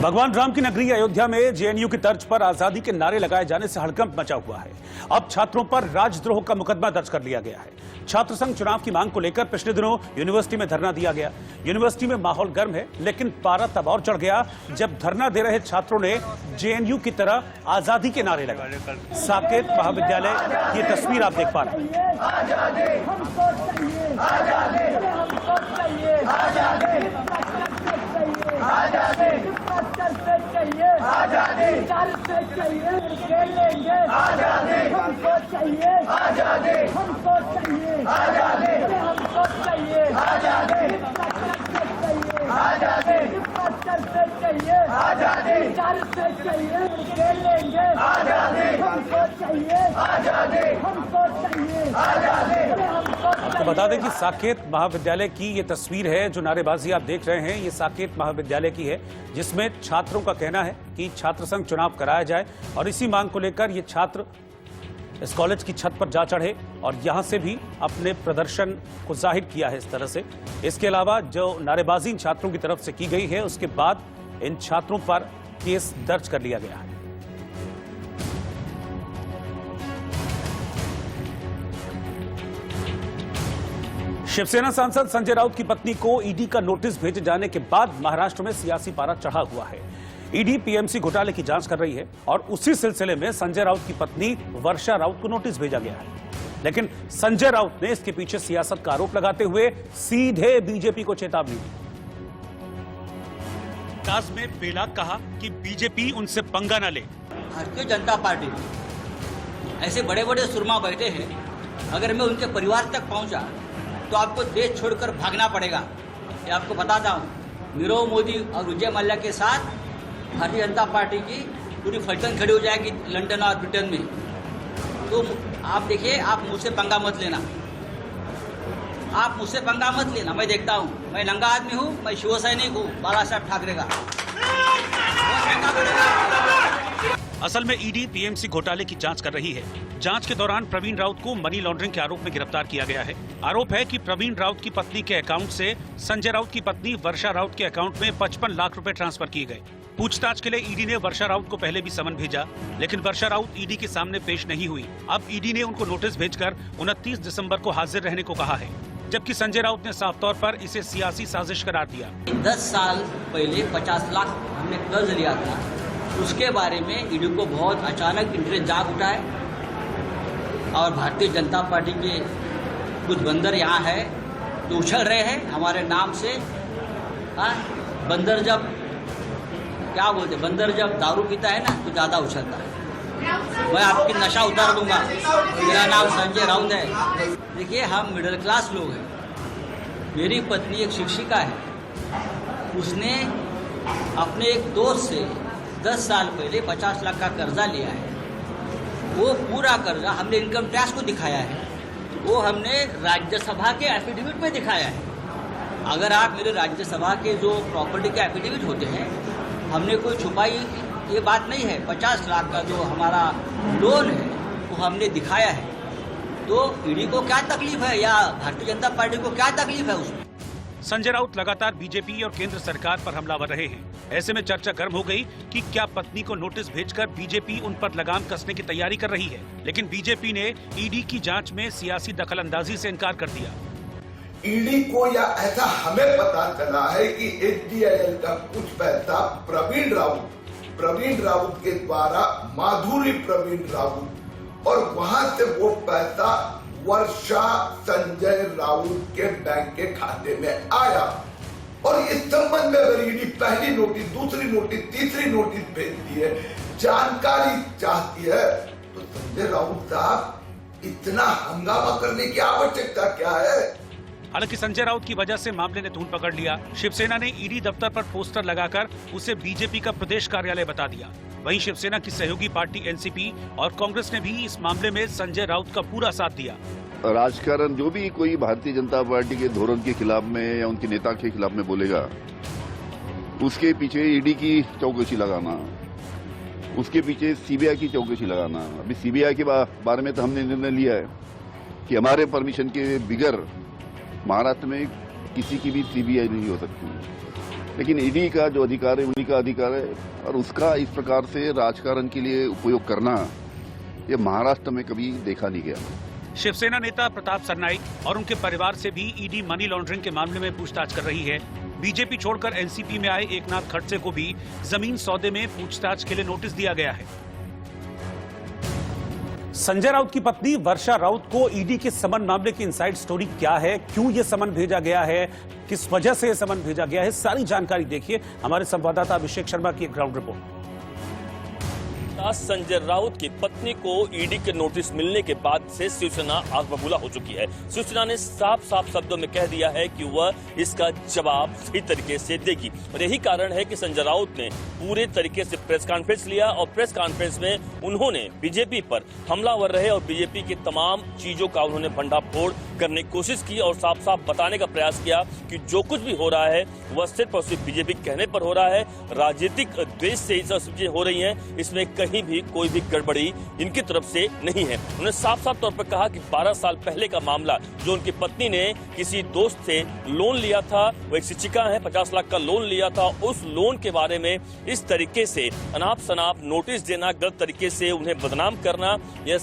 भगवान राम की नगरी अयोध्या में जेएनयू की तर्ज पर आजादी के नारे लगाए जाने से हड़कंप मचा हुआ है। अब छात्रों पर राजद्रोह का मुकदमा दर्ज कर लिया गया है। छात्र संघ चुनाव की मांग को लेकर पिछले दिनों यूनिवर्सिटी में धरना दिया गया। यूनिवर्सिटी में माहौल गर्म है, लेकिन पारा तब और चढ़ गया जब धरना दे रहे छात्रों ने जेएनयू की तरह आजादी के नारे लगाए। साकेत महाविद्यालय की तस्वीर आप देख पा रहे हैं। आपको बता दें कि साकेत महाविद्यालय की ये तस्वीर है। जो नारेबाजी आप देख रहे हैं ये साकेत महाविद्यालय की है, जिसमें छात्रों का कहना है कि छात्र संघ चुनाव कराया जाए और इसी मांग को लेकर ये छात्र इस कॉलेज की छत पर जा चढ़े और यहां से भी अपने प्रदर्शन को जाहिर किया है इस तरह से। इसके अलावा जो नारेबाजी इन छात्रों की तरफ से की गई है, उसके बाद इन छात्रों पर केस दर्ज कर लिया गया है। शिवसेना सांसद संजय राउत की पत्नी को ईडी का नोटिस भेजे जाने के बाद महाराष्ट्र में सियासी पारा चढ़ा हुआ है। ईडी पीएमसी घोटाले की जांच कर रही है और उसी सिलसिले में संजय राउत की पत्नी वर्षा राउत को नोटिस भेजा गया है। लेकिन संजय राउत ने इसके पीछे सियासत का आरोप लगाते हुए सीधे बीजेपी को चेतावनी दी। ताज में बेलाग कहा कि बीजेपी उनसे पंगा न ले। भारतीय जनता पार्टी ऐसे बड़े बड़े सुरमा बैठे हैं, अगर मैं उनके परिवार तक पहुंचा तो आपको देश छोड़कर भागना पड़ेगा। ये आपको बताता हूँ, नीरव मोदी और विजय मल्ल्या के साथ भारतीय जनता पार्टी की पूरी फलटन खड़ी हो जाएगी लंदन और ब्रिटेन में। तो आप देखिए, आप मुझसे पंगा मत लेना, आप मुझसे पंगा मत लेना। मैं देखता हूँ, मैं नंगा आदमी हूँ, मैं शिवसैनिक हूँ बाला साहब ठाकरे का। असल में ईडी पीएमसी घोटाले की जांच कर रही है। जांच के दौरान प्रवीण राउत को मनी लॉन्ड्रिंग के आरोप में गिरफ्तार किया गया है। आरोप है कि प्रवीण राउत की पत्नी के अकाउंट से संजय राउत की पत्नी वर्षा राउत के अकाउंट में 55 लाख रुपए ट्रांसफर किए गए। पूछताछ के लिए ईडी ने वर्षा राउत को पहले भी समन भेजा, लेकिन वर्षा राउत ईडी के सामने पेश नहीं हुई। अब ईडी ने उनको नोटिस भेजकर 29 दिसंबर को हाजिर रहने को कहा है, जबकि संजय राउत ने साफ तौर पर इसे सियासी साजिश करार दिया। 10 साल पहले 50 लाख हमने कर्ज लिया था, उसके बारे में ईडी को बहुत अचानक इंटरेस्ट जाग उठा है और भारतीय जनता पार्टी के कुछ बंदर यहाँ है तो उछल रहे हैं हमारे नाम से। बंदर जब क्या बोलते, बंदर जब दारू पीता है ना तो ज़्यादा उछलता है। मैं आपकी नशा उतार दूंगा। मेरा नाम संजय राउत है। देखिए, हम मिडिल क्लास लोग हैं। मेरी पत्नी एक शिक्षिका है। उसने अपने एक दोस्त से 10 साल पहले 50 लाख का कर्जा लिया है। वो पूरा कर्जा हमने इनकम टैक्स को दिखाया है, वो हमने राज्यसभा के एफिडेविट में दिखाया है। अगर आप मेरे राज्यसभा के जो प्रॉपर्टी के एफिडेविट होते हैं, हमने कोई छुपाई ये बात नहीं है। 50 लाख का जो हमारा लोन है वो हमने दिखाया है। तो ईडी को क्या तकलीफ है या भारतीय जनता पार्टी को क्या तकलीफ है उसमें? संजय राउत लगातार बीजेपी और केंद्र सरकार पर हमलावर रहे हैं। ऐसे में चर्चा गर्म हो गई कि क्या पत्नी को नोटिस भेजकर बीजेपी उन पर लगाम कसने की तैयारी कर रही है। लेकिन बीजेपी ने ईडी की जांच में सियासी दखलंदाजी से इनकार कर दिया। ईडी को या ऐसा हमें पता चला है कि एचडीआईएल का कुछ पैसा प्रवीण राउत के द्वारा माधुरी प्रवीण राउत और वहां से वो पैसा वर्षा संजय राउत के बैंक के खाते में आया। और इस संबंध में अगर ईडी पहली नोटिस, दूसरी नोटिस, तीसरी नोटिस भेजती है, जानकारी चाहती है, तो संजय राउत साहब इतना हंगामा करने की आवश्यकता क्या है? हालांकि संजय राउत की वजह से मामले ने तूल पकड़ लिया। शिवसेना ने ईडी दफ्तर पर पोस्टर लगाकर उसे बीजेपी का प्रदेश कार्यालय बता दिया। वहीं शिवसेना की सहयोगी पार्टी एनसीपी और कांग्रेस ने भी इस मामले में संजय राउत का पूरा साथ दिया। राजकारण जो भी कोई भारतीय जनता पार्टी के धोरण के खिलाफ में या उनके नेता के खिलाफ में बोलेगा, उसके पीछे ईडी की चौकसी लगाना, उसके पीछे सीबीआई की चौकसी लगाना। अभी सीबीआई के बारे में तो हमने निर्णय लिया है कि हमारे परमिशन के बिगर महाराष्ट्र में किसी की भी सीबीआई नहीं हो सकती। लेकिन ईडी का जो अधिकार है उन्हीं का अधिकार है, और उसका इस प्रकार से राजकारण के लिए उपयोग करना ये महाराष्ट्र में कभी देखा नहीं गया। शिवसेना नेता प्रताप सरनाईक और उनके परिवार से भी ईडी मनी लॉन्ड्रिंग के मामले में पूछताछ कर रही है। बीजेपी छोड़कर एनसीपी में आए एकनाथ खड़से को भी जमीन सौदे में पूछताछ के लिए नोटिस दिया गया है। संजय राउत की पत्नी वर्षा राउत को ईडी के समन मामले की इनसाइड स्टोरी क्या है, क्यों ये समन भेजा गया है, किस वजह से ये समन भेजा गया है, सारी जानकारी देखिए हमारे संवाददाता अभिषेक शर्मा की एक ग्राउंड रिपोर्ट। संजय राउत की पत्नी को ईडी के नोटिस मिलने के बाद से शिवसेना आग बबूला हो चुकी है। शिवसेना ने साफ साफ शब्दों में कह दिया है कि वह इसका जवाब सही तरीके से देगी, और यही कारण है कि संजय राउत ने पूरे तरीके से प्रेस कॉन्फ्रेंस लिया और प्रेस कॉन्फ्रेंस में उन्होंने बीजेपी पर हमलावर रहे और बीजेपी की तमाम चीजों का उन्होंने भंडाफोड़ करने की कोशिश की और साफ साफ बताने का प्रयास किया कि जो कुछ भी हो रहा है वह सिर्फ और सिर्फ बीजेपी कहने पर हो रहा है, राजनीतिक द्वेष से ये सब चीजें हो रही हैं, इसमें कहीं भी कोई भी गड़बड़ी इनकी तरफ से नहीं है। उन्होंने साफ साफ तौर पर कहा कि 12 साल पहले का मामला जो उनकी पत्नी ने किसी दोस्त से लोन लिया था, वो एक शिक्षिका है, 50 लाख का लोन लिया था, उस लोन के बारे में इस तरीके से अनाप शनाप नोटिस देना, गलत तरीके से उन्हें बदनाम करना, यह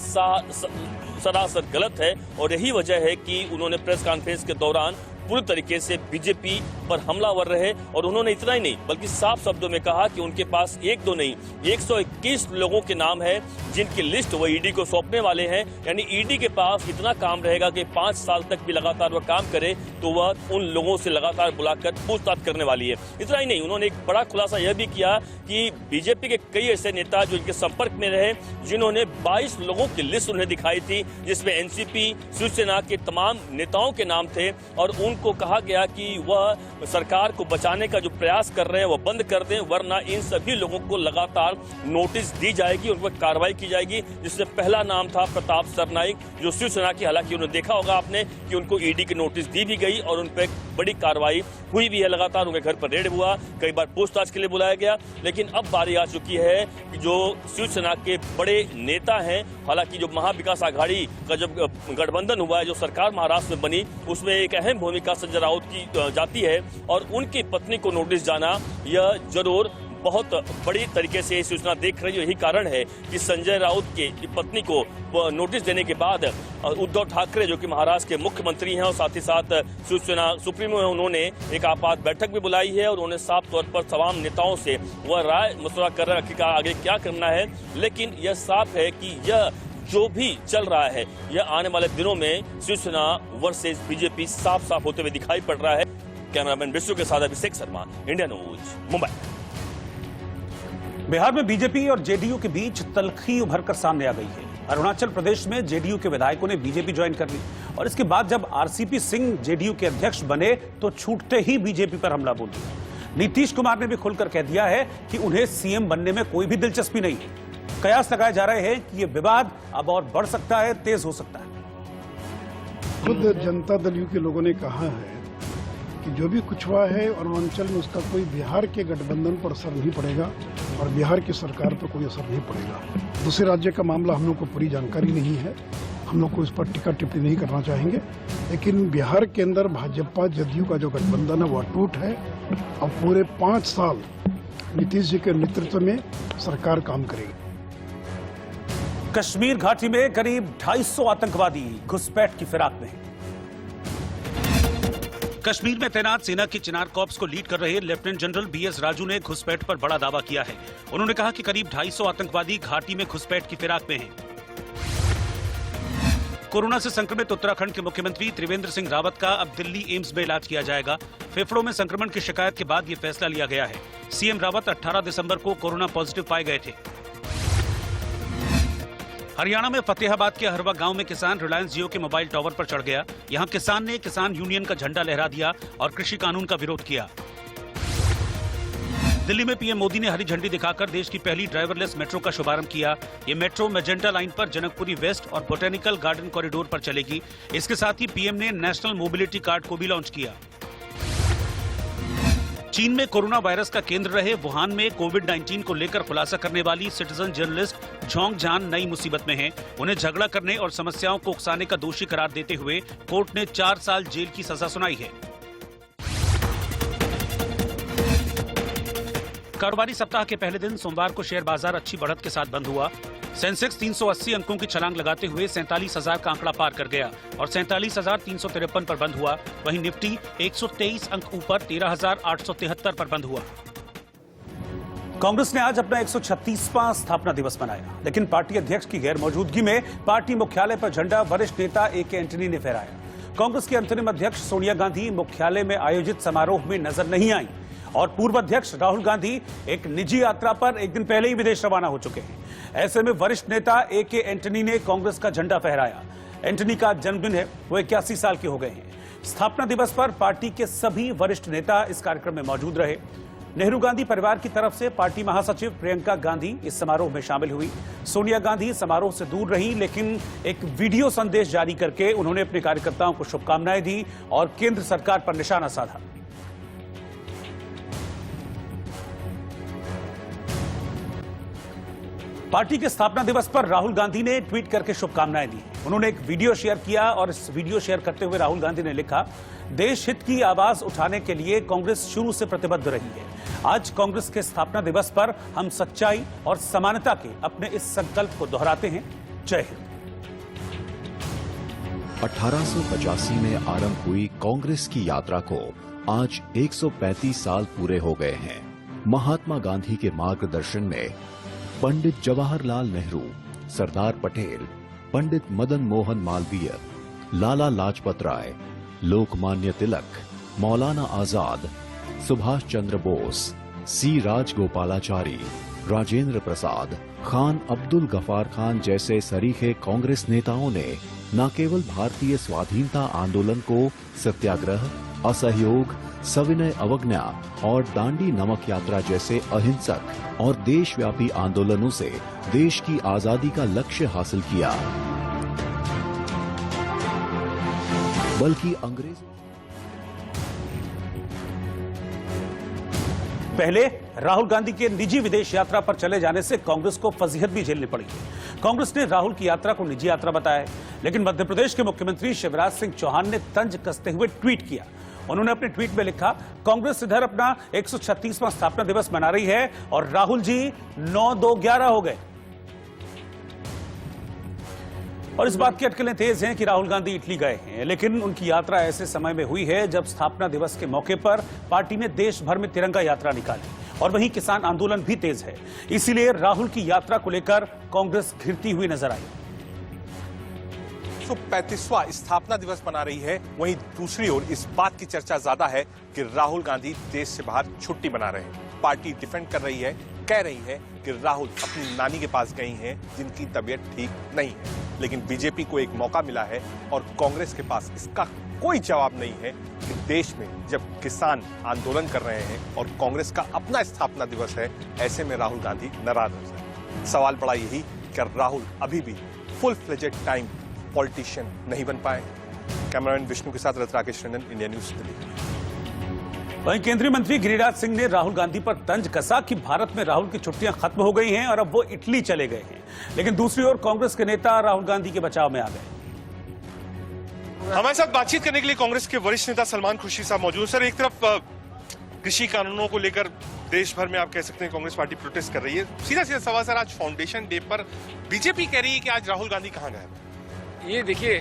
सरासर गलत है। और यही वजह है कि उन्होंने प्रेस कॉन्फ्रेंस के दौरान पूरी तरीके से बीजेपी पर हमलावर रहे और उन्होंने इतना ही नहीं बल्कि साफ शब्दों में कहा कि उनके पास एक दो नहीं 121 लोगों के नाम है जिनकी लिस्ट वो ईडी को सौंपने वाले हैं। यानी ईडी के पास इतना काम रहेगा कि 5 साल तक भी लगातार वह काम करे तो वह उन लोगों से लगातार बुलाकर पूछताछ करने वाली है। इतना ही नहीं, उन्होंने एक बड़ा खुलासा यह भी किया कि बीजेपी के कई ऐसे नेता जो इनके संपर्क में रहे जिन्होंने 22 लोगों की लिस्ट उन्हें दिखाई थी, जिसमें एनसीपी शिवसेना के तमाम नेताओं के नाम थे और उनको कहा गया कि वह सरकार को बचाने का जो प्रयास कर रहे हैं वह बंद कर दें, वरना इन सभी लोगों को लगातार नोटिस दी जाएगी, उन पर कार्रवाई की जाएगी। जिसमें पहला नाम था प्रताप सरनाईक जो शिवसेना की, हालांकि उन्होंने देखा होगा आपने कि उनको ईडी की नोटिस दी भी गई और उन पर बड़ी कार्रवाई हुई भी है, लगातार उनके घर पर रेड हुआ, कई बार पूछताछ के लिए बुलाया गया। लेकिन अब बारी आ चुकी है कि जो शिवसेना के बड़े नेता हैं, हालांकि जो महाविकास आघाड़ी का जब गठबंधन हुआ है, जो सरकार महाराष्ट्र में बनी, उसमें एक अहम भूमिका संजय राउत की जाती है और उनकी पत्नी को नोटिस जाना यह जरूर बहुत बड़ी तरीके से सूचना देख रही है। यही कारण है कि संजय राउत के पत्नी को नोटिस देने के बाद उद्धव ठाकरे जो कि महाराष्ट्र के मुख्यमंत्री हैं और साथ ही साथ शिवसेना सुप्रीमो है, उन्होंने एक आपात बैठक भी बुलाई है और उन्होंने साफ तौर पर तमाम नेताओं से वह राय मशवरा कर रहे हैं कि आगे क्या करना है। लेकिन यह साफ है कि यह जो भी चल रहा है यह आने वाले दिनों में शिवसेना वर्सेस बीजेपी साफ साफ होते हुए दिखाई पड़ रहा है। कैमरामैन विश्व के साथ अभिषेक शर्मा, इंडिया न्यूज, मुंबई। बिहार में बीजेपी और जेडीयू के बीच तल्खी उभरकर सामने आ गई है। अरुणाचल प्रदेश में जेडीयू के विधायकों ने बीजेपी ज्वाइन कर ली और इसके बाद जब आरसीपी सिंह जेडीयू के अध्यक्ष बने तो छूटते ही बीजेपी पर हमला बोल दिया। नीतीश कुमार ने भी खुलकर कह दिया है कि उन्हें सीएम बनने में कोई भी दिलचस्पी नहीं है। कयास लगाए जा रहे हैं कि यह विवाद अब और बढ़ सकता है, तेज हो सकता है। खुद जनता दल यू के लोगों ने कहा है कि जो भी कुछ हुआ है अरुणाचल में उसका कोई बिहार के गठबंधन पर असर नहीं पड़ेगा और बिहार की सरकार पर कोई असर नहीं पड़ेगा। दूसरे राज्य का मामला हम लोग को पूरी जानकारी नहीं है, हम लोग को इस पर टीका टिप्पणी नहीं करना चाहेंगे, लेकिन बिहार के अंदर भाजपा जदयू का जो गठबंधन है वो अटूट है। अब पूरे 5 साल नीतीश जी के नेतृत्व में सरकार काम करेगी। कश्मीर घाटी में करीब 250 आतंकवादी घुसपैठ की फिराक में हैं। कश्मीर में तैनात सेना की चिनार कॉर्प्स को लीड कर रहे लेफ्टिनेंट जनरल बीएस राजू ने घुसपैठ पर बड़ा दावा किया है। उन्होंने कहा कि करीब 250 आतंकवादी घाटी में घुसपैठ की फिराक में हैं। कोरोना से संक्रमित उत्तराखंड के मुख्यमंत्री त्रिवेंद्र सिंह रावत का अब दिल्ली एम्स में इलाज किया जाएगा। फेफड़ों में संक्रमण की शिकायत के बाद ये फैसला लिया गया है। सीएम रावत 18 दिसंबर को कोरोना पॉजिटिव पाए गए थे। हरियाणा में फतेहाबाद के हरवा गांव में किसान रिलायंस जियो के मोबाइल टावर पर चढ़ गया। यहां किसान ने किसान यूनियन का झंडा लहरा दिया और कृषि कानून का विरोध किया। दिल्ली में पीएम मोदी ने हरी झंडी दिखाकर देश की पहली ड्राइवरलेस मेट्रो का शुभारंभ किया। ये मेट्रो मैजेंटा लाइन पर जनकपुरी वेस्ट और बोटेनिकल गार्डन कॉरिडोर पर चलेगी। इसके साथ ही पीएम ने नेशनल मोबिलिटी कार्ड को भी लॉन्च किया। चीन में कोरोना वायरस का केंद्र रहे वुहान में कोविड-19 को लेकर खुलासा करने वाली सिटीजन जर्नलिस्ट झोंग जान नई मुसीबत में हैं। उन्हें झगड़ा करने और समस्याओं को उकसाने का दोषी करार देते हुए कोर्ट ने 4 साल जेल की सजा सुनाई है। कारोबारी सप्ताह के पहले दिन सोमवार को शेयर बाजार अच्छी बढ़त के साथ बंद हुआ। सेंसेक्स 380 अंकों की छलांग लगाते हुए 47,000 का आंकड़ा पार कर गया और 47,353 पर बंद हुआ। वहीं निफ्टी 123 अंक ऊपर 13,873 पर बंद हुआ। कांग्रेस ने आज अपना 136वां स्थापना दिवस मनाया, लेकिन पार्टी अध्यक्ष की गैर मौजूदगी में पार्टी मुख्यालय पर झंडा वरिष्ठ नेता ए.के. एंटनी ने फहराया। कांग्रेस की अंतरिम अध्यक्ष सोनिया गांधी मुख्यालय में आयोजित समारोह में नजर नहीं आई और पूर्व अध्यक्ष राहुल गांधी एक निजी यात्रा पर एक दिन पहले ही विदेश रवाना हो चुके हैं। ऐसे में वरिष्ठ नेता ए.के. एंटनी ने कांग्रेस का झंडा फहराया। एंटनी का जन्मदिन है, वो 81 साल के हो गए हैं। स्थापना दिवस पर पार्टी के सभी वरिष्ठ नेता इस कार्यक्रम में मौजूद रहे। नेहरू गांधी परिवार की तरफ से पार्टी महासचिव प्रियंका गांधी इस समारोह में शामिल हुई। सोनिया गांधी समारोह से दूर रहीं, लेकिन एक वीडियो संदेश जारी करके उन्होंने अपने कार्यकर्ताओं को शुभकामनाएं दी और केंद्र सरकार पर निशाना साधा। पार्टी के स्थापना दिवस पर राहुल गांधी ने ट्वीट करके शुभकामनाएं दी। उन्होंने एक वीडियो शेयर किया और इस वीडियो शेयर करते हुए राहुल गांधी ने लिखा, देश हित की आवाज उठाने के लिए कांग्रेस शुरू से प्रतिबद्ध रही है। आज कांग्रेस के स्थापना दिवस पर हम सच्चाई और समानता के अपने इस संकल्प को दोहराते हैं। जय हिंद। 1885 में आरंभ हुई कांग्रेस की यात्रा को आज 135 साल पूरे हो गए हैं। महात्मा गांधी के मार्गदर्शन में पंडित जवाहरलाल नेहरू, सरदार पटेल, पंडित मदन मोहन मालवीय, लाला लाजपत राय, लोकमान्य तिलक, मौलाना आजाद, सुभाष चंद्र बोस, सी राजगोपालाचारी, राजेंद्र प्रसाद, खान अब्दुल गफार खान जैसे सरीखे कांग्रेस नेताओं ने न केवल भारतीय स्वाधीनता आंदोलन को सत्याग्रह, असहयोग, सविनय अवज्ञा और दांडी नमक यात्रा जैसे अहिंसक और देशव्यापी आंदोलनों से देश की आजादी का लक्ष्य हासिल किया, बल्कि अंग्रेज पहले राहुल गांधी के निजी विदेश यात्रा पर चले जाने से कांग्रेस को फजीहत भी झेलनी पड़ी है। कांग्रेस ने राहुल की यात्रा को निजी यात्रा बताया, लेकिन मध्य प्रदेश के मुख्यमंत्री शिवराज सिंह चौहान ने तंज कसते हुए ट्वीट किया। उन्होंने अपने ट्वीट में लिखा, कांग्रेस इधर अपना 136वां स्थापना दिवस मना रही है और राहुल जी 9-2-11 हो गए। और इस बात की अटकलें तेज हैं कि राहुल गांधी इटली गए हैं, लेकिन उनकी यात्रा ऐसे समय में हुई है जब स्थापना दिवस के मौके पर पार्टी ने देश भर में तिरंगा यात्रा निकाली और वहीं किसान आंदोलन भी तेज है। इसीलिए राहुल की यात्रा को लेकर कांग्रेस घिरती हुई नजर आई। 135वां स्थापना दिवस मना रही है, वहीं दूसरी ओर इस बात की चर्चा ज्यादा है कि राहुल गांधी देश से बाहर छुट्टी मना रहे हैं। पार्टी डिफेंड कर रही है, कह रही है कि राहुल अपनी नानी के पास गई हैं जिनकी तबीयत ठीक नहीं है। लेकिन बीजेपी को एक मौका मिला है और कांग्रेस के पास इसका कोई जवाब नहीं है कि देश में जब किसान आंदोलन कर रहे हैं और कांग्रेस का अपना स्थापना दिवस है, ऐसे में राहुल गांधी नाराज हो जाए। सवाल बड़ा यही कि राहुल अभी भी फुल फ्लेजेड टाइम पॉलिटिशियन नहीं बन पाए। कैमरामैन विष्णु के साथ रत्न राकेश टंडन, इंडिया न्यूज दिल्ली। वहीं केंद्रीय मंत्री गिरिराज सिंह ने राहुल गांधी पर तंज कसा कि भारत में राहुल की छुट्टियां खत्म हो गई हैं और अब वो इटली चले गए हैं। लेकिन दूसरी ओर कांग्रेस के नेता राहुल गांधी के बचाव में आ गए। हमारे साथ बातचीत करने के लिए कांग्रेस के वरिष्ठ नेता सलमान खुर्शीद साहब मौजूद। सर, एक तरफ कृषि कानूनों को लेकर देश भर में आप कह सकते हैं कांग्रेस पार्टी प्रोटेस्ट कर रही है। सीधा सीधा सवाल सर, आज फाउंडेशन डे पर बीजेपी कह रही है कि आज राहुल गांधी कहां गए? ये देखिए,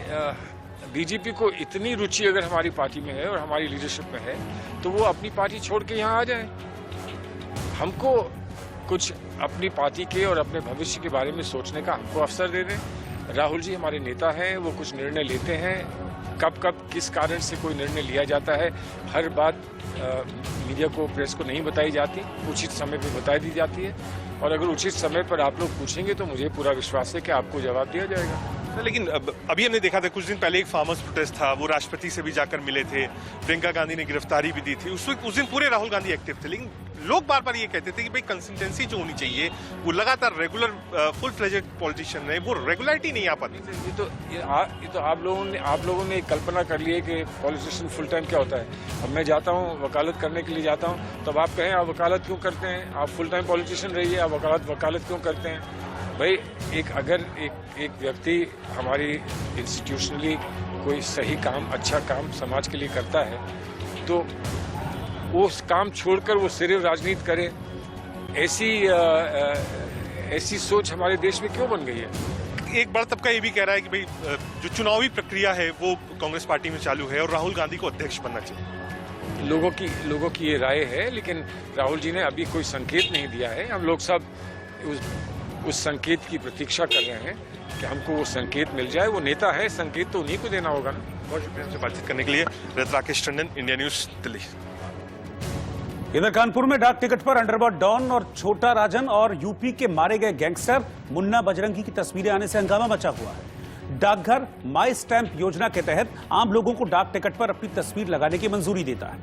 बीजेपी को इतनी रुचि अगर हमारी पार्टी में है और हमारी लीडरशिप में है तो वो अपनी पार्टी छोड़ के यहाँ आ जाए। हमको कुछ अपनी पार्टी के और अपने भविष्य के बारे में सोचने का हमको अवसर दे दें। राहुल जी हमारे नेता हैं, वो कुछ निर्णय लेते हैं। कब कब किस कारण से कोई निर्णय लिया जाता है, हर बात मीडिया को, प्रेस को नहीं बताई जाती, उचित समय पर बता दी जाती है। और अगर उचित समय पर आप लोग पूछेंगे तो मुझे पूरा विश्वास है कि आपको जवाब दिया जाएगा। लेकिन अभी हमने देखा था कुछ दिन पहले एक फार्मर्स प्रोटेस्ट था, वो राष्ट्रपति से भी जाकर मिले थे, प्रियंका गांधी ने गिरफ्तारी भी दी थी। उस दिन पूरे राहुल गांधी एक्टिव थे, लेकिन लोग बार बार ये कहते थे कि भाई कंसिस्टेंसी जो होनी चाहिए, वो लगातार रेगुलर फुल फ्लेजेड पॉलिटिशियन रहे, वो रेगुलरिटी नहीं आ पाती। ये तो आप लोगों ने कल्पना कर ली है कि पॉलिटिशियन फुल टाइम क्या होता है। अब मैं जाता हूँ वकालत करने के लिए जाता हूँ, तब आप कहें आप वकालत क्यों करते हैं, आप फुल टाइम पॉलिटिशियन रहिए, आप वकालत क्यों करते हैं? भाई अगर एक व्यक्ति हमारी इंस्टीट्यूशनली कोई सही काम, अच्छा काम समाज के लिए करता है तो वो उस काम छोड़कर वो सिर्फ राजनीति करे, ऐसी सोच हमारे देश में क्यों बन गई है? एक बड़ा तबका ये भी कह रहा है कि भाई जो चुनावी प्रक्रिया है वो कांग्रेस पार्टी में चालू है और राहुल गांधी को अध्यक्ष बनना चाहिए। लोगों की ये राय है, लेकिन राहुल जी ने अभी कोई संकेत नहीं दिया है। हम लोग सब उस संकेत की प्रतीक्षा कर रहे हैं कि हमको वो संकेत मिल जाए। वो नेता है, संकेत तो उन्हीं को देना होगा ना। बहुत शुक्रिया हमसे बातचीत करने के लिए। Rakesh Tandon, India news, Delhi. इधर कानपुर में डाक टिकट पर अंडरवर्ल्ड डॉन और छोटा राजन और यूपी के मारे गए गैंगस्टर मुन्ना बजरंगी की तस्वीरें आने से हंगामा मचा हुआ है। डाकघर माई स्टैंप योजना के तहत आम लोगों को डाक टिकट पर अपनी तस्वीर लगाने की मंजूरी देता है,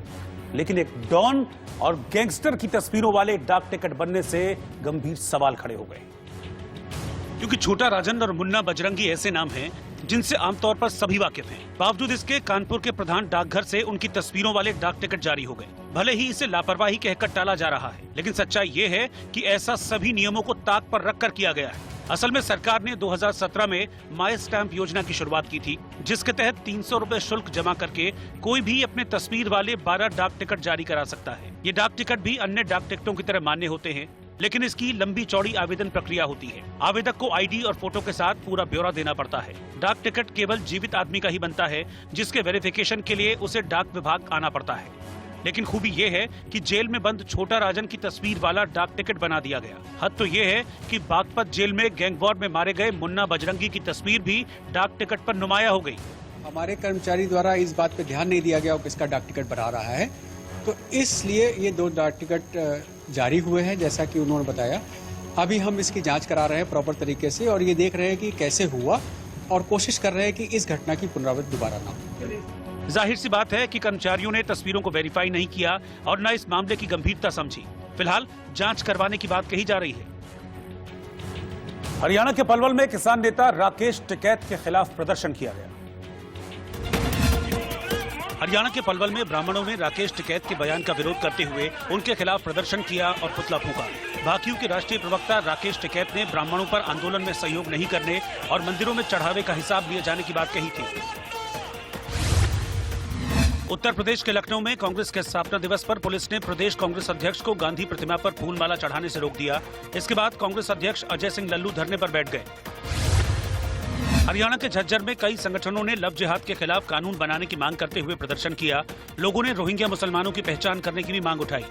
लेकिन एक डॉन और गैंगस्टर की तस्वीरों वाले डाक टिकट बनने से गंभीर सवाल खड़े हो गए, क्योंकि छोटा राजन और मुन्ना बजरंगी ऐसे नाम हैं जिनसे आमतौर पर सभी वाकिफ हैं। बावजूद इसके कानपुर के प्रधान डाकघर से उनकी तस्वीरों वाले डाक टिकट जारी हो गए। भले ही इसे लापरवाही कहकर टाला जा रहा है, लेकिन सच्चाई ये है कि ऐसा सभी नियमों को ताक पर रखकर किया गया है। असल में सरकार ने 2017 में माई स्टैंप योजना की शुरुआत की थी, जिसके तहत 300 रुपए शुल्क जमा करके कोई भी अपने तस्वीर वाले 12 डाक टिकट जारी करा सकता है। ये डाक टिकट भी अन्य डाक टिकटों की तरह मान्य होते हैं, लेकिन इसकी लंबी चौड़ी आवेदन प्रक्रिया होती है। आवेदक को आईडी और फोटो के साथ पूरा ब्यौरा देना पड़ता है। डाक टिकट केवल जीवित आदमी का ही बनता है, जिसके वेरिफिकेशन के लिए उसे डाक विभाग आना पड़ता है। लेकिन खूबी ये है कि जेल में बंद छोटा राजन की तस्वीर वाला डाक टिकट बना दिया गया। हद तो ये है कि बागपत जेल में गैंग वॉर में मारे गए मुन्ना बजरंगी की तस्वीर भी डाक टिकट पर नुमाया हो गई। हमारे कर्मचारी द्वारा इस बात पे ध्यान नहीं दिया गया किसका डाक टिकट बना रहा है, तो इसलिए ये 2 डाक टिकट जारी हुए हैं, जैसा कि उन्होंने बताया। अभी हम इसकी जांच करा रहे हैं प्रॉपर तरीके से और ये देख रहे हैं कि कैसे हुआ और कोशिश कर रहे हैं कि इस घटना की पुनरावृत्ति दोबारा ना हो। जाहिर सी बात है कि कर्मचारियों ने तस्वीरों को वेरीफाई नहीं किया और न इस मामले की गंभीरता समझी। फिलहाल जांच करवाने की बात कही जा रही है। हरियाणा के पलवल में किसान नेता राकेश टिकैत के खिलाफ प्रदर्शन किया गया। हरियाणा के पलवल में ब्राह्मणों ने राकेश टिकैत के बयान का विरोध करते हुए उनके खिलाफ प्रदर्शन किया और पुतला फूंका। भाकियू के राष्ट्रीय प्रवक्ता राकेश टिकैत ने ब्राह्मणों पर आंदोलन में सहयोग नहीं करने और मंदिरों में चढ़ावे का हिसाब लिए जाने की बात कही थी। उत्तर प्रदेश के लखनऊ में कांग्रेस के स्थापना दिवस पर पुलिस ने प्रदेश कांग्रेस अध्यक्ष को गांधी प्रतिमा पर फूलमाला चढ़ाने से रोक दिया। इसके बाद कांग्रेस अध्यक्ष अजय सिंह लल्लू धरने पर बैठ गए। हरियाणा के झज्जर में कई संगठनों ने लव जिहाद के खिलाफ कानून बनाने की मांग करते हुए प्रदर्शन किया। लोगों ने रोहिंग्या मुसलमानों की पहचान करने की भी मांग उठाई।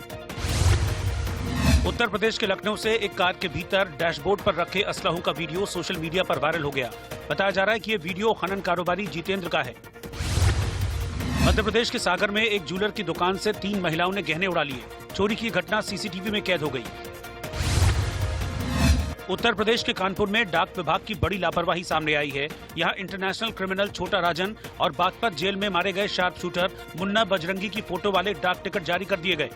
उत्तर प्रदेश के लखनऊ से एक कार के भीतर डैशबोर्ड पर रखे असलहों का वीडियो सोशल मीडिया पर वायरल हो गया। बताया जा रहा है कि ये वीडियो खनन कारोबारी जितेंद्र का है। मध्य प्रदेश के सागर में एक ज्वेलर की दुकान से 3 महिलाओं ने गहने उड़ा लिए। चोरी की घटना सीसीटीवी में कैद हो गई। उत्तर प्रदेश के कानपुर में डाक विभाग की बड़ी लापरवाही सामने आई है। यहां इंटरनेशनल क्रिमिनल छोटा राजन और बागपत जेल में मारे गए शार्प शूटर मुन्ना बजरंगी की फोटो वाले डाक टिकट जारी कर दिए गए।